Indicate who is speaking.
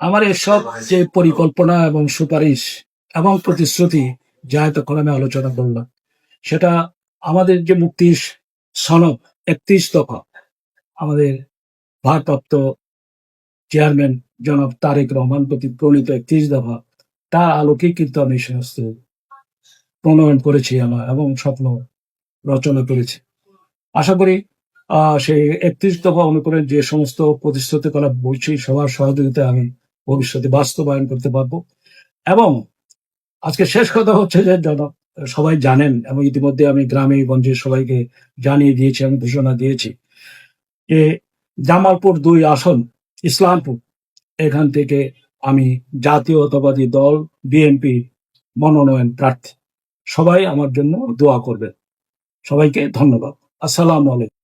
Speaker 1: আমার এসব যে পরিকল্পনা এবং সুপারিশ এবং প্রতিশ্রুতি যা এতক্ষণ আমি আলোচনা করলাম, সেটা আমাদের যে মুক্তির সনদ ৩১ দফা, আমাদের ভারপ্রাপ্ত চেয়ারম্যান জনাব তারেক রহমান কর্তৃক প্রণীত ৩১ দফা, তার আলোকেই কিন্তু আমি এই সমস্ত প্রণয়ন করেছি আমার এবং স্বপ্ন রচনা করেছি। আশা করি সেই ৩১ দফা অনুকূলে যে সমস্ত প্রতিশ্রুতি করা বলছি, সবার সহযোগিতায় আমি ভবিষ্যতে বাস্তবায়ন করতে পারবো। এবং আজকে শেষ কথা হচ্ছে যে সবাই জানেন এবং ইতিমধ্যে আমি গ্রামে গঞ্জে সবাইকে জানিয়ে দিয়েছি, আমি ঘোষণা দিয়েছি যে জামালপুর ২ আসন ইসলামপুর, এখান থেকে আমি জাতীয়তাবাদী দল বিএনপি মনোনয়ন প্রার্থী। সবাই আমার জন্য দোয়া করবেন। সবাইকে ধন্যবাদ। আসসালামু আলাইকুম।